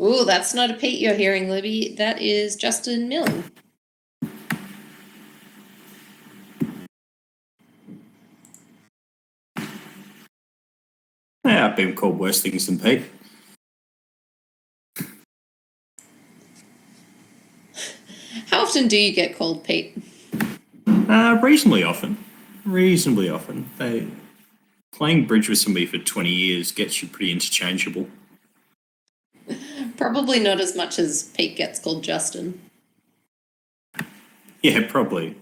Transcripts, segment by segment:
Ooh, that's not a Pete you're hearing, Libby. That is Justin Mill. Yeah, I've been called worse things than Pete. How often do you get called Pete? Reasonably often. Reasonably often. Playing bridge with somebody for 20 years gets you pretty interchangeable. Probably not as much as Pete gets called Justin. Yeah, probably.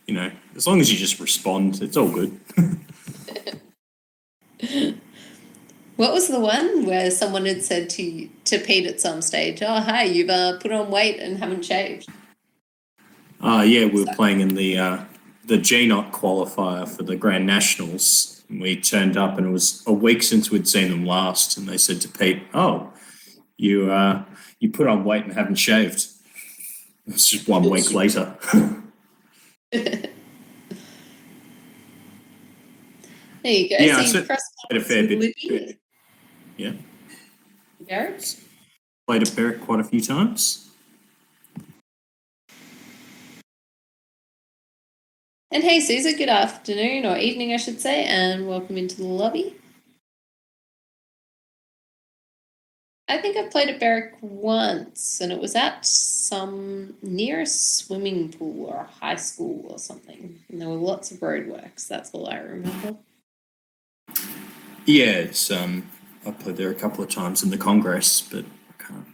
You know, as long as you just respond, it's all good. What was the one where someone had said to Pete at some stage, "Oh, hey, you've put on weight and haven't shaved"? Yeah, we were playing in the GNOT qualifier for the Grand Nationals. And we turned up, and it was a week since we'd seen them last. And they said to Pete, "Oh, you put on weight and haven't shaved." It's just 1 week later. There you go. Yeah, so you've crossed played a fair bit. Libby. Yeah, Garrett? played at Berwick quite a few times. And hey, Caesar, good afternoon, or evening, I should say, and welcome into the lobby. I think I've played at Berwick once, and it was at some near a swimming pool or a high school or something. And there were lots of roadworks. That's all I remember. Yeah, it's I played there a couple of times in the Congress, but I can't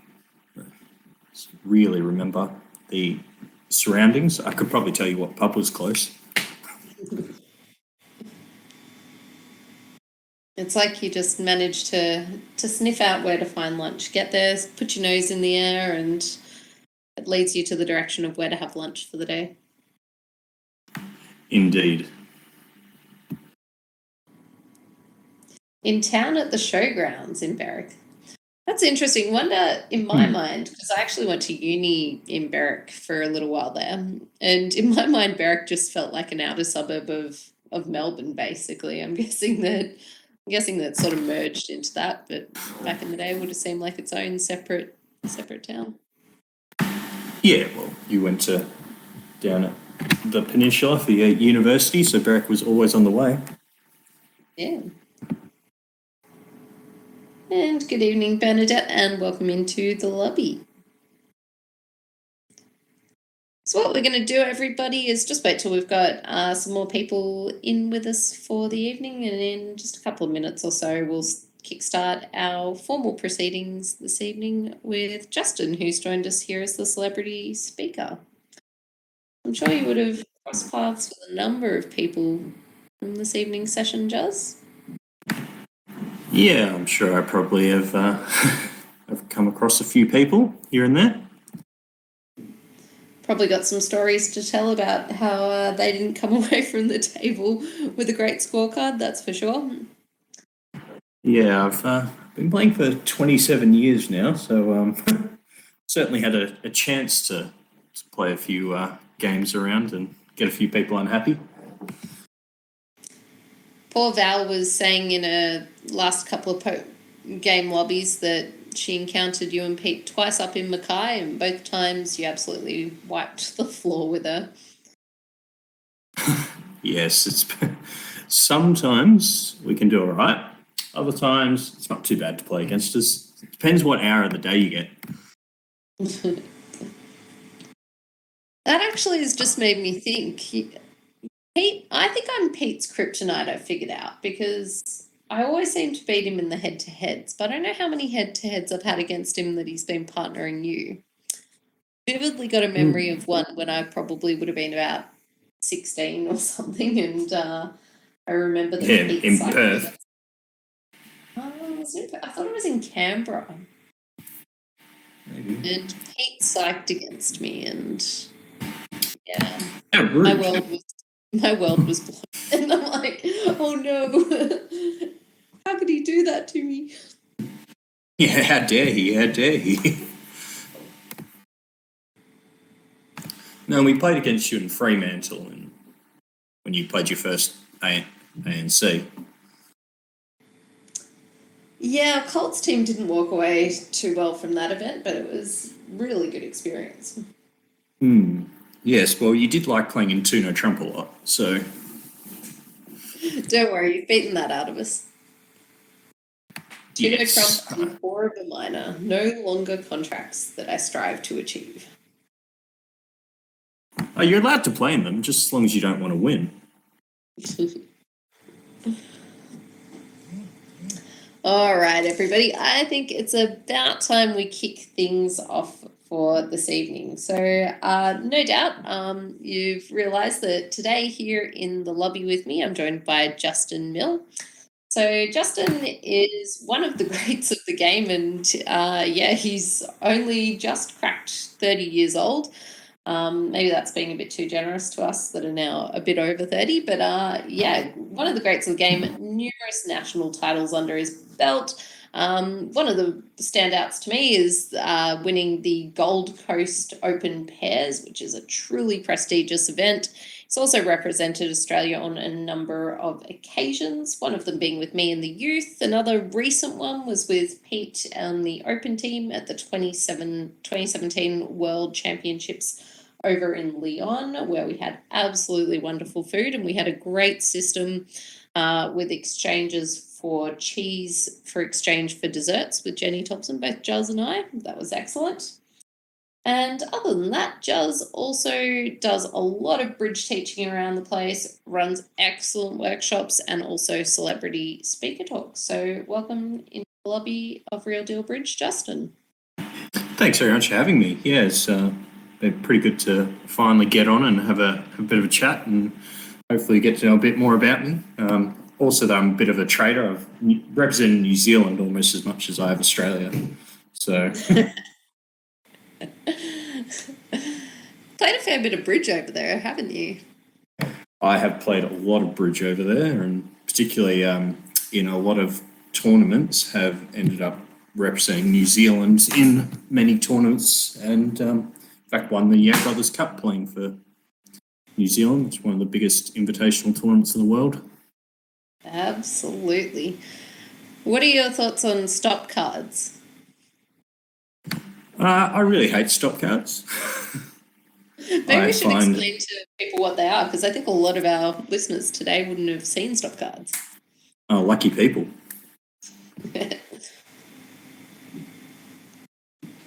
really remember the surroundings. I could probably tell you what pub was close. It's like you just managed to sniff out where to find lunch. Get there, put your nose in the air, and it leads you to the direction of where to have lunch for the day. Indeed. In town at the showgrounds in Berwick. That's interesting. Wonder in my mind, because I actually went to uni in Berwick for a little while there, and in my mind, Berwick just felt like an outer suburb of Melbourne. Basically, I'm guessing that sort of merged into that, but back in the day, it would have seemed like its own separate town. Yeah, well, you went down at the peninsula for your university, so Berwick was always on the way. Yeah. And good evening, Bernadette, and welcome into the lobby. So what we're going to do, everybody, is just wait till we've got some more people in with us for the evening, and in just a couple of minutes or so, we'll kickstart our formal proceedings this evening with Justin, who's joined us here as the celebrity speaker. I'm sure you would have crossed paths with a number of people from this evening's session, Juz. Yeah, I'm sure I probably have have come across a few people here and there. Probably got some stories to tell about how they didn't come away from the table with a great scorecard, that's for sure. Yeah, I've been playing for 27 years now, so certainly had a chance to play a few games around and get a few people unhappy. Poor Val was saying in a last couple of game lobbies that she encountered you and Pete twice up in Mackay, and both times you absolutely wiped the floor with her. Yes, it's sometimes we can do all right. Other times it's not too bad to play against us. It depends what hour of the day you get. That actually has just made me think. Pete, I think I'm Pete's kryptonite, I figured out, because I always seem to beat him in the head-to-heads, but I don't know how many head-to-heads I've had against him that he's been partnering you. Vividly got a memory of one when I probably would have been about 16 or something, and I remember that Pete in Perth. I thought it was in Canberra. Maybe. And Pete psyched against me, and yeah, my world was blown. And I'm like, oh no, how could he do that to me? Yeah, how dare he? How dare he? No, we played against you in Fremantle and when you played your first ANC. Yeah, Colts team didn't walk away too well from that event, but it was really good experience. Hmm. Yes, well, you did like playing in Two No Trump a lot, so Don't worry, you've beaten that out of us. Two no Trump yes. and four of a minor. No longer contracts that I strive to achieve. Oh, you're allowed to play in them, just as long as you don't want to win. All right, everybody. I think it's about time we kick things off for this evening. So, no doubt, you've realised that today here in the lobby with me, I'm joined by Justin Mill. So, Justin is one of the greats of the game, and yeah, he's only just cracked 30 years old. Maybe that's being a bit too generous to us that are now a bit over 30, but yeah, one of the greats of the game, numerous national titles under his belt. One of the standouts to me is winning the Gold Coast Open Pairs, which is a truly prestigious event. He's also represented Australia on a number of occasions, one of them being with me in the youth. Another recent one was with Pete and the Open team at the 2017 World Championships over in Lyon, where we had absolutely wonderful food, and we had a great system with exchanges for cheese for exchange for desserts with Jenny Thompson, both Juz and I. That was excellent. And other than that, Juz also does a lot of bridge teaching around the place, runs excellent workshops, and also celebrity speaker talks. So welcome in the lobby of Real Deal Bridge, Justin. Thanks very much for having me. Yeah, it's been pretty good to finally get on and have a bit of a chat and hopefully get to know a bit more about me. Also, though, I'm a bit of a trader. I've represented New Zealand almost as much as I have Australia. So Played a fair bit of bridge over there, haven't you? I have played a lot of bridge over there, and particularly in a lot of tournaments, have ended up representing New Zealand in many tournaments, and in fact won the Yang Brothers Cup playing for New Zealand. It's one of the biggest invitational tournaments in the world. Absolutely. What are your thoughts on stop cards? I really hate stop cards. Maybe I we should find explain to people what they are, because I think a lot of our listeners today wouldn't have seen stop cards. lucky people.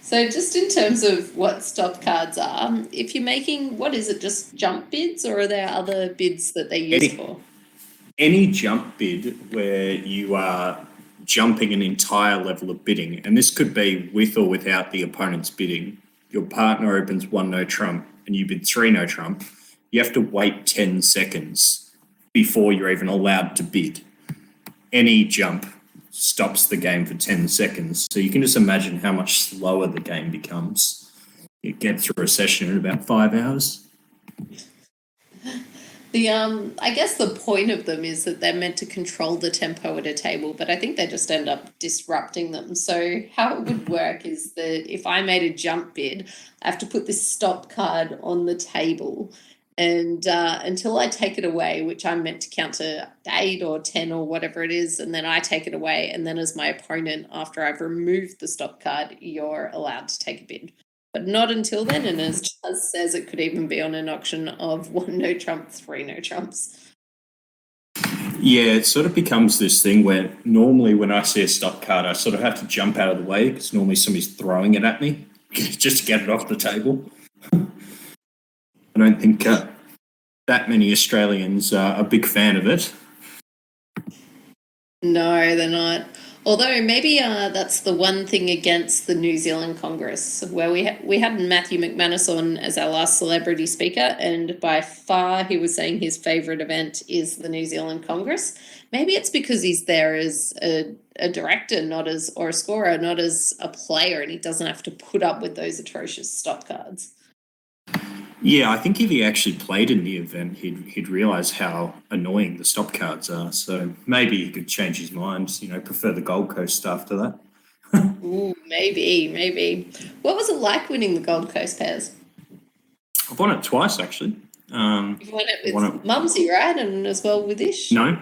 So just in terms of what stop cards are, if you're making, what is it, just jump bids, or are there other bids that they use for? Any jump bid where you are jumping an entire level of bidding, and this could be with or without the opponent's bidding. Your partner opens one no trump and you bid three no trump. You have to wait 10 seconds before you're even allowed to bid. Any jump stops the game for 10 seconds. So you can just imagine how much slower the game becomes. You get through a session in about 5 hours. I guess the point of them is that they're meant to control the tempo at a table, but I think they just end up disrupting them. So how it would work is that if I made a jump bid, I have to put this stop card on the table, and until I take it away, which I'm meant to count to 8 or 10 or whatever it is, and then I take it away, and then as my opponent, after I've removed the stop card, you're allowed to take a bid. But not until then, and as Chaz says, it could even be on an auction of one no trump, three no trumps. Yeah, it sort of becomes this thing where normally when I see a stop card, I sort of have to jump out of the way because normally somebody's throwing it at me just to get it off the table. I don't think that many Australians are a big fan of it. No, they're not. Although maybe that's the one thing against the New Zealand Congress, where we had Matthew McManus on as our last celebrity speaker, and by far he was saying his favourite event is the New Zealand Congress. Maybe it's because he's there as a director, not as or a scorer, not as a player, and he doesn't have to put up with those atrocious stop cards. Yeah, I think if he actually played in the event, he'd realise how annoying the stop cards are. So maybe he could change his mind. Prefer the Gold Coast after that. Ooh, maybe. What was it like winning the Gold Coast pairs? I've won it twice actually. You've won it with Mumsy, right? And as well with Ish? No,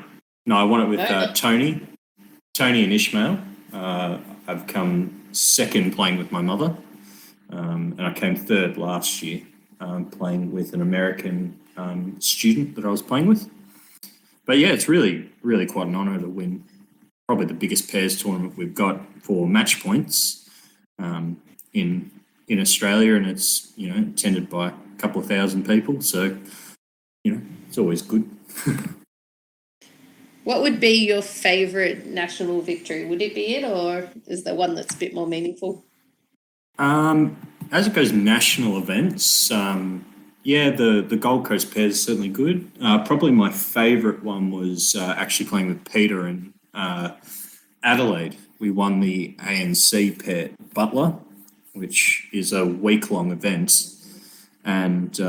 I won it with No. Tony and Ishmael. I've come second playing with my mother, and I came third last year playing with an American student that I was playing with. But yeah, it's really, really quite an honour to win probably the biggest pairs tournament we've got for match points in Australia, and it's attended by a couple of thousand people. So it's always good. What would be your favourite national victory? Would it be it, or is there one that's a bit more meaningful? As it goes, national events. The Gold Coast pairs is certainly good. Probably my favourite one was actually playing with Peter in Adelaide. We won the ANC pair Butler, which is a week-long event, and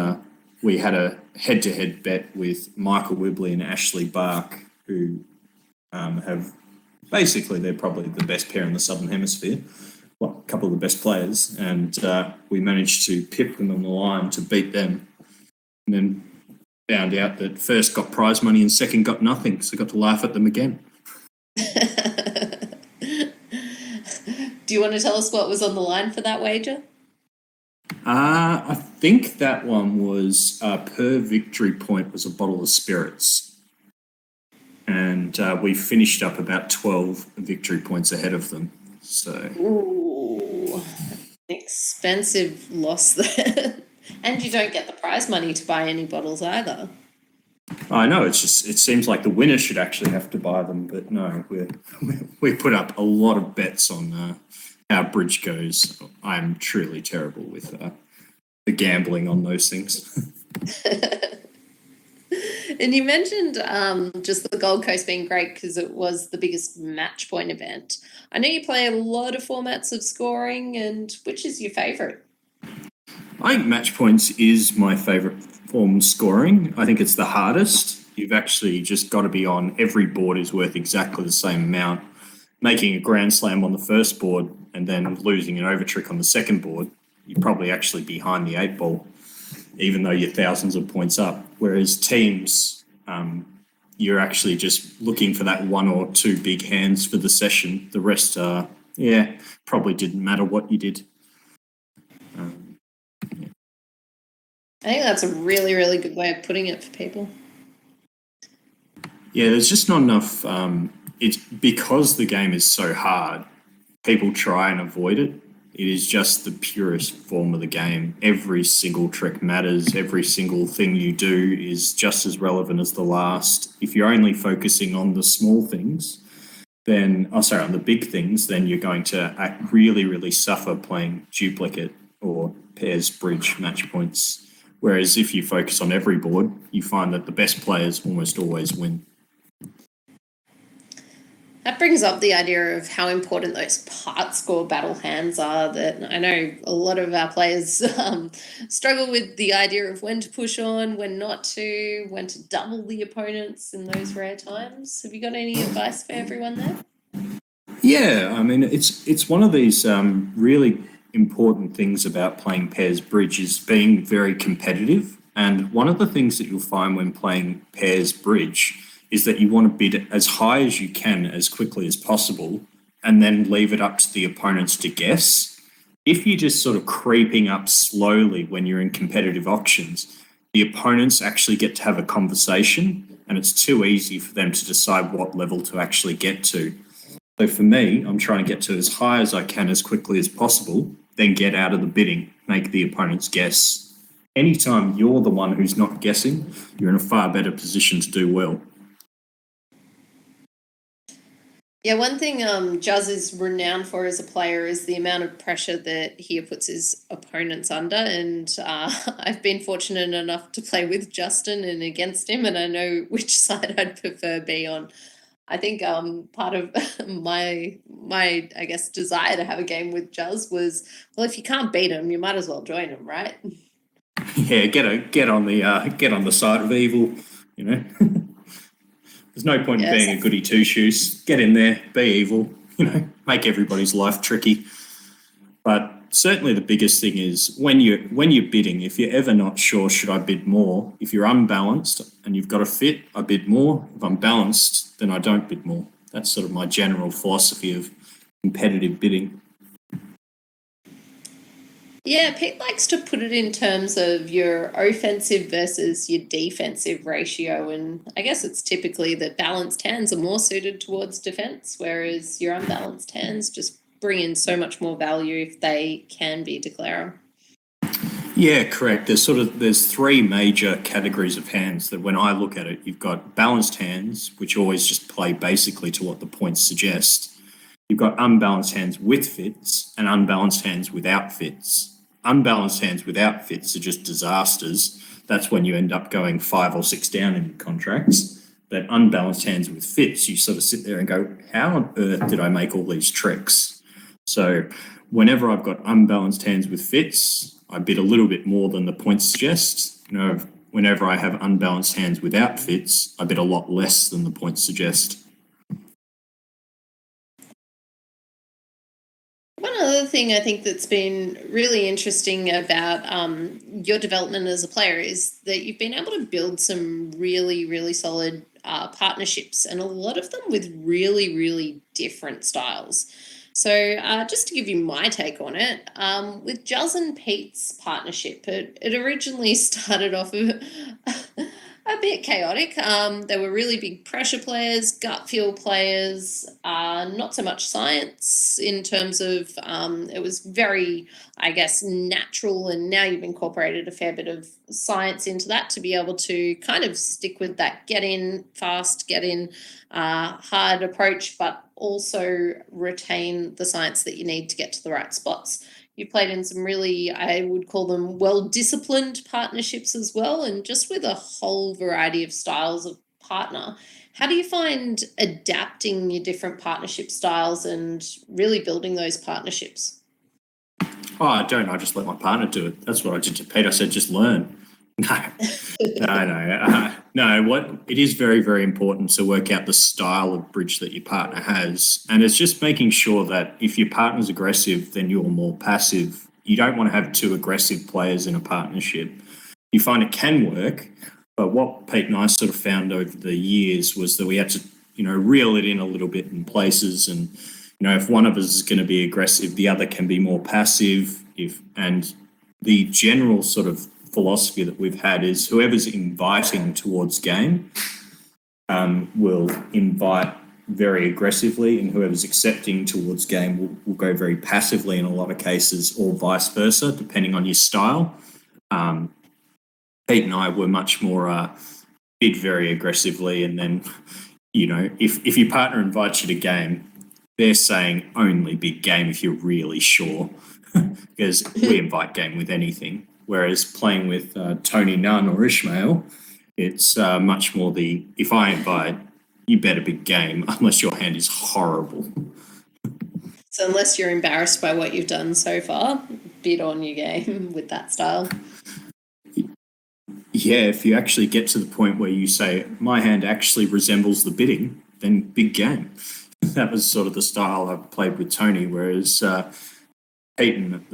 we had a head-to-head bet with Michael Wibley and Ashley Bark, who have basically, they're probably the best pair in the Southern Hemisphere. Well, a couple of the best players, and we managed to pip them on the line to beat them, and then found out that first got prize money and second got nothing, so got to laugh at them again. Do you want to tell us what was on the line for that wager? I think that one was per victory point was a bottle of spirits, and we finished up about 12 victory points ahead of them. So, ooh, expensive loss there. And you don't get the prize money to buy any bottles either. I know, it seems like the winner should actually have to buy them, but no, we put up a lot of bets on how bridge goes. I'm truly terrible with the gambling on those things. And you mentioned just the Gold Coast being great because it was the biggest match point event. I know you play a lot of formats of scoring, and which is your favourite? I think match points is my favourite form of scoring. I think it's the hardest. You've actually just got to be on, every board is worth exactly the same amount. Making a grand slam on the first board and then losing an over trick on the second board, you're probably actually behind the 8-ball, even though you're thousands of points up. Whereas teams, you're actually just looking for that one or two big hands for the session. The rest, probably didn't matter what you did. I think that's a really, really good way of putting it for people. Yeah, there's just not enough. It's because the game is so hard, people try and avoid it. It is just the purest form of the game. Every single trick matters. Every single thing you do is just as relevant as the last. If you're only focusing on the small things, on the big things, then you're going to really, really suffer playing duplicate or pairs bridge match points. Whereas if you focus on every board, you find that the best players almost always win. That brings up the idea of how important those part score battle hands are. That I know a lot of our players struggle with the idea of when to push on, when not to, when to double the opponents in those rare times. Have you got any advice for everyone there? Yeah, I mean, it's one of these really important things about playing pairs bridge is being very competitive. And one of the things that you'll find when playing pairs bridge is that you want to bid as high as you can as quickly as possible and then leave it up to the opponents to guess. If you're just sort of creeping up slowly when you're in competitive auctions, the opponents actually get to have a conversation and it's too easy for them to decide what level to actually get to. So for me, I'm trying to get to as high as I can as quickly as possible, then get out of the bidding, make the opponents guess. Anytime you're the one who's not guessing, you're in a far better position to do well. Yeah, one thing Juz is renowned for as a player is the amount of pressure that he puts his opponents under. And I've been fortunate enough to play with Justin and against him, and I know which side I'd prefer be on. I think part of my I guess desire to have a game with Juz was, well, if you can't beat him, you might as well join him, right? Yeah, get on the side of evil, you know. There's no point in being a goody two-shoes. Get in there, be evil, make everybody's life tricky. But certainly the biggest thing is when you're bidding, if you're ever not sure, should I bid more? If you're unbalanced and you've got a fit, I bid more. If I'm balanced, then I don't bid more. That's sort of my general philosophy of competitive bidding. Yeah, Pete likes to put it in terms of your offensive versus your defensive ratio. And I guess it's typically that balanced hands are more suited towards defense, whereas your unbalanced hands just bring in so much more value if they can be declarer. Yeah, correct. There's three major categories of hands that when I look at it, you've got balanced hands, which always just play basically to what the points suggest. You've got unbalanced hands with fits and unbalanced hands without fits. Unbalanced hands without fits are just disasters. That's when you end up going 5 or 6 down in your contracts. But unbalanced hands with fits, you sort of sit there and go, how on earth did I make all these tricks? So whenever I've got unbalanced hands with fits, I bid a little bit more than the points suggest. Whenever I have unbalanced hands without fits, I bid a lot less than the points suggest. One other thing I think that's been really interesting about your development as a player is that you've been able to build some really, really solid partnerships, and a lot of them with really, really different styles. So, just to give you my take on it, with Juz and Pete's partnership, it originally started off a bit chaotic. They were really big pressure players, gut feel players, not so much science in terms of it was very, I guess, natural. And now you've incorporated a fair bit of science into that to be able to kind of stick with that get in fast, get in hard approach, but also retain the science that you need to get to the right spots. You played in some really, I would call them well disciplined partnerships as well, and just with a whole variety of styles of partner. How do you find adapting your different partnership styles and really building those partnerships? Oh, I don't. I just let my partner do it. That's what I did to Pete. I said, just learn. No. What it is very, very important to work out the style of bridge that your partner has, and it's just making sure that if your partner's aggressive, then you're more passive. You don't want to have two aggressive players in a partnership. You find it can work, but what Pete and I sort of found over the years was that we had to, reel it in a little bit in places, and if one of us is going to be aggressive, the other can be more passive. And the general sort of philosophy that we've had is whoever's inviting towards game will invite very aggressively, and whoever's accepting towards game will go very passively in a lot of cases, or vice versa, depending on your style. Pete and I were much more bid very aggressively, and then, if your partner invites you to game, they're saying only big game if you're really sure, because we invite game with anything. Whereas playing with Tony Nunn or Ishmael, it's much more if I invite, you better big game, unless your hand is horrible. So unless you're embarrassed by what you've done so far, bid on your game with that style. Yeah, if you actually get to the point where you say, my hand actually resembles the bidding, then big game. That was sort of the style I played with Tony, whereas Peyton,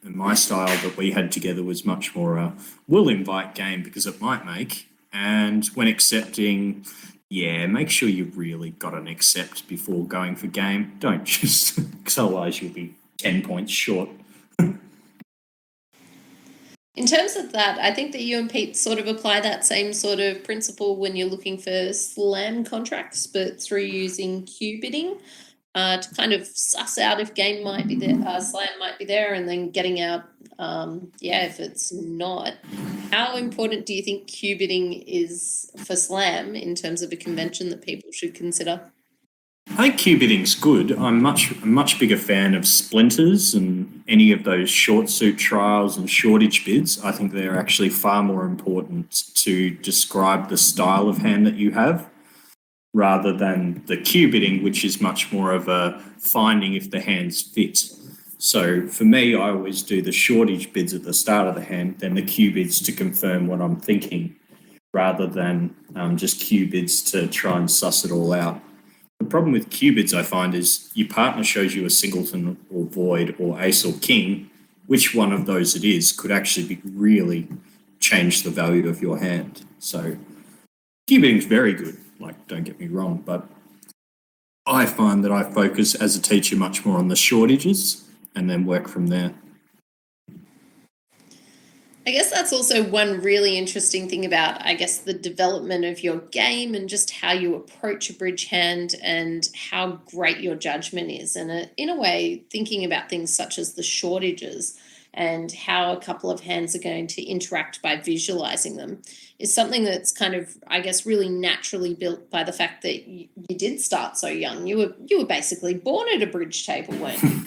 and my style that we had together was much more we'll invite game because it might make, and when accepting, make sure you've really got an accept before going for game. Don't just, because otherwise you'll be 10 points short. In terms of that, I think that you and Pete sort of apply that same sort of principle when you're looking for slam contracts, but through using queue bidding to kind of suss out if game might be there, slam might be there, and then getting out, if it's not. How important do you think queue bidding is for slam in terms of a convention that people should consider? I think queue bidding's good. I'm a much bigger fan of splinters and any of those short suit trials and shortage bids. I think they're actually far more important to describe the style of hand that you have, rather than the queue bidding, which is much more of a finding if the hands fit. So for me, I always do the shortage bids at the start of the hand, then the queue bids to confirm what I'm thinking, rather than just queue bids to try and suss it all out. The problem with queue bids, I find, is your partner shows you a singleton or void or ace or king. Which one of those it is could actually really change the value of your hand. So queue bidding is very good. Like, don't get me wrong, but I find that I focus as a teacher much more on the shortages and then work from there. I guess that's also one really interesting thing about, I guess, the development of your game and just how you approach a bridge hand and how great your judgment is. And in a way, thinking about things such as the shortages and how a couple of hands are going to interact by visualizing them is something that's kind of, I guess, really naturally built by the fact that you did start so young. You were basically born at a bridge table, weren't you?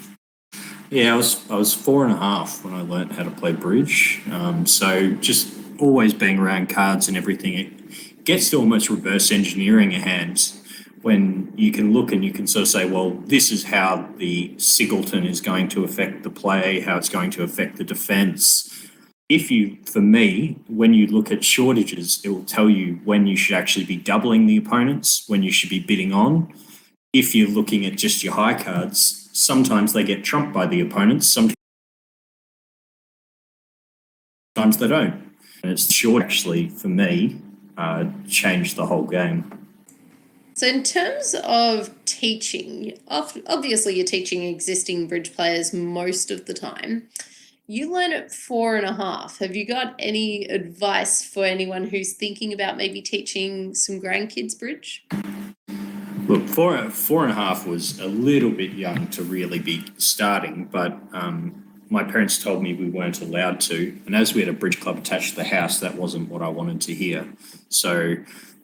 Yeah, I was 4.5 when I learnt how to play bridge. So just always being around cards and everything, it gets to almost reverse engineering a hand when you can look and you can sort of say, well, this is how the Singleton is going to affect the play, how it's going to affect the defence. For me, when you look at shortages, it will tell you when you should actually be doubling the opponents, when you should be bidding on. If you're looking at just your high cards, sometimes they get trumped by the opponents, sometimes they don't. And it's short, actually, for me, changed the whole game. So, in terms of teaching, obviously you're teaching existing bridge players most of the time. You learn at 4.5. Have you got any advice for anyone who's thinking about maybe teaching some grandkids bridge? Look, 4.5 was a little bit young to really be starting, but my parents told me we weren't allowed to. And as we had a bridge club attached to the house, that wasn't what I wanted to hear. So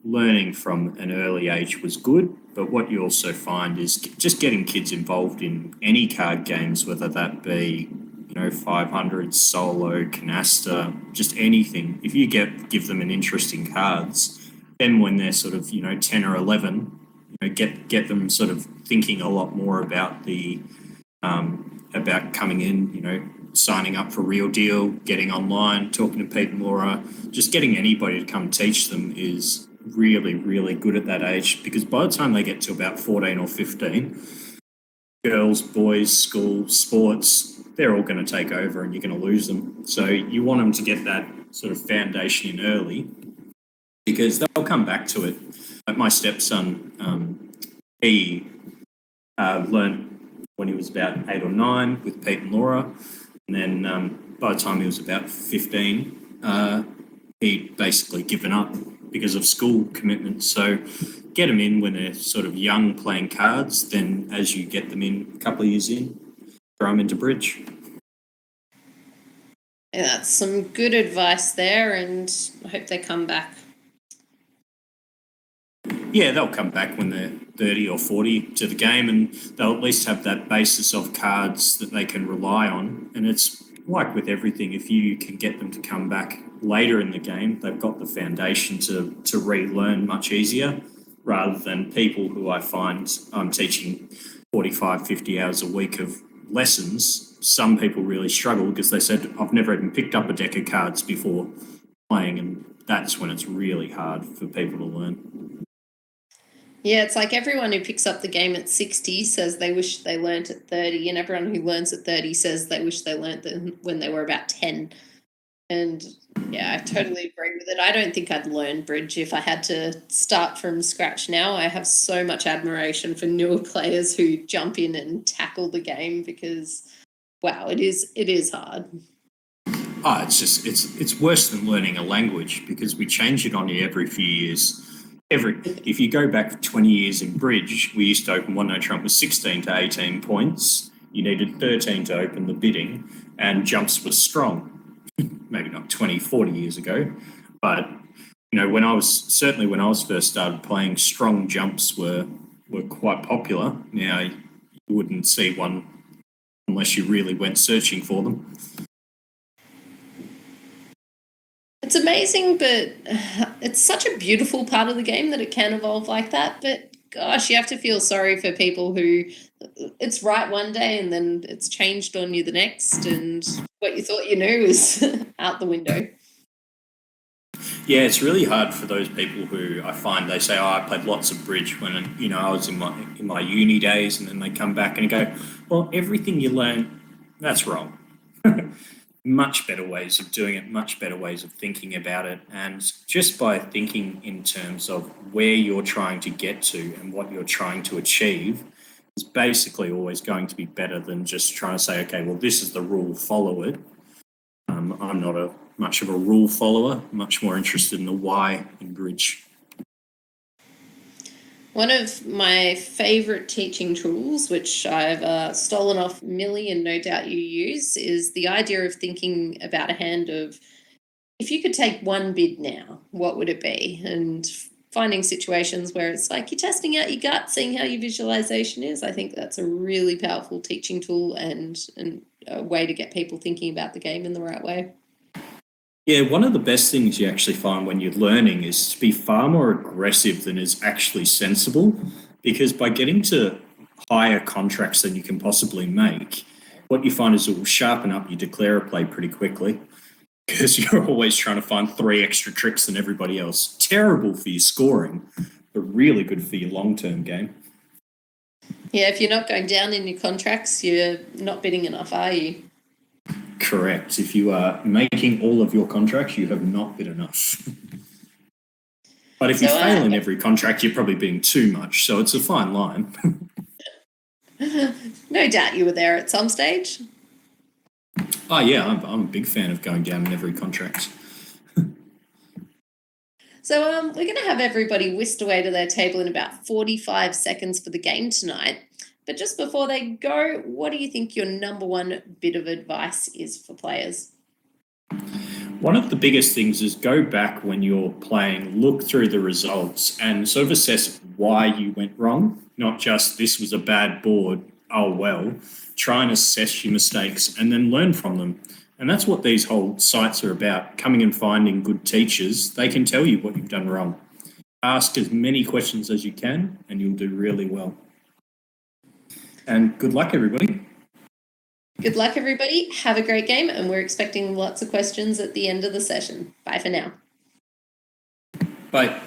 learning from an early age was good, but what you also find is just getting kids involved in any card games, whether that be 500 solo, canasta, just anything. If you give them an interest in cards, then when they're sort of 10 or 11, get them sort of thinking a lot more about about coming in, signing up for Real Deal, getting online, talking to Pete and Laura, just getting anybody to come teach them is really, really good at that age, because by the time they get to about 14 or 15, girls, boys, school, sports, they're all going to take over and you're going to lose them. So you want them to get that sort of foundation in early, because they'll come back to it. Like my stepson, he learned when he was about 8 or 9 with Pete and Laura. And then by the time he was about 15, he'd basically given up because of school commitments. So get them in when they're sort of young playing cards. Then as you get them in a couple of years in, throw them into bridge. Yeah, that's some good advice there, and I hope they come back. Yeah, they'll come back when they're 30 or 40 to the game, and they'll at least have that basis of cards that they can rely on. And it's like with everything, if you can get them to come back later in the game, they've got the foundation to relearn much easier, rather than people who I find I'm teaching 45, 50 hours a week of lessons. Some people really struggle because they said, I've never even picked up a deck of cards before playing, and that's when it's really hard for people to learn. Yeah, it's like everyone who picks up the game at 60 says they wish they learnt at 30, and everyone who learns at 30 says they wish they learnt them when they were about 10. And yeah, I totally agree with it. I don't think I'd learn bridge if I had to start from scratch now. I have so much admiration for newer players who jump in and tackle the game, because wow, it is hard. Oh, it's worse than learning a language, because we change it on you every few years. If you go back 20 years in bridge, we used to open one note trump with 16 to 18 points. You needed 13 to open the bidding, and jumps were strong. Maybe not 20, 40 years ago, but when I was first started playing, strong jumps were quite popular. Now you wouldn't see one unless you really went searching for them. It's amazing, but it's such a beautiful part of the game that it can evolve like that. But gosh, you have to feel sorry for people who it's right one day and then it's changed on you the next, and what you thought you knew is out the window. Yeah, it's really hard for those people who I find they say, "Oh, I played lots of bridge when I was in my uni days," and then they come back and go, "Well, everything you learn, that's wrong." much better ways of doing it, much better ways of thinking about it. And just by thinking in terms of where you're trying to get to and what you're trying to achieve is basically always going to be better than just trying to say, okay, well, this is the rule, follow it. I'm not much of a rule follower, much more interested in the why in bridge. One of my favorite teaching tools, which I've stolen off Millie and no doubt you use, is the idea of thinking about a hand of, if you could take one bid now, what would it be? And finding situations where it's like you're testing out your gut, seeing how your visualization is. I think that's a really powerful teaching tool and a way to get people thinking about the game in the right way. Yeah, one of the best things you actually find when you're learning is to be far more aggressive than is actually sensible. Because by getting to higher contracts than you can possibly make, what you find is it will sharpen up your declare play pretty quickly because you're always trying to find 3 extra tricks than everybody else. Terrible for your scoring, but really good for your long-term game. Yeah, if you're not going down in your contracts, you're not bidding enough, are you? Correct. If you are making all of your contracts, you have not bid enough. But if you fail in every contract, you're probably bidding too much. So it's a fine line. No doubt you were there at some stage. Oh, yeah, I'm a big fan of going down in every contract. So we're going to have everybody whisked away to their table in about 45 seconds for the game tonight. But just before they go, what do you think your number one bit of advice is for players? One of the biggest things is go back when you're playing, look through the results and sort of assess why you went wrong, not just this was a bad board, oh well. Try and assess your mistakes and then learn from them. And that's what these whole sites are about, coming and finding good teachers. They can tell you what you've done wrong. Ask as many questions as you can and you'll do really well. And good luck, everybody. Good luck, everybody. Have a great game, and we're expecting lots of questions at the end of the session. Bye for now. Bye.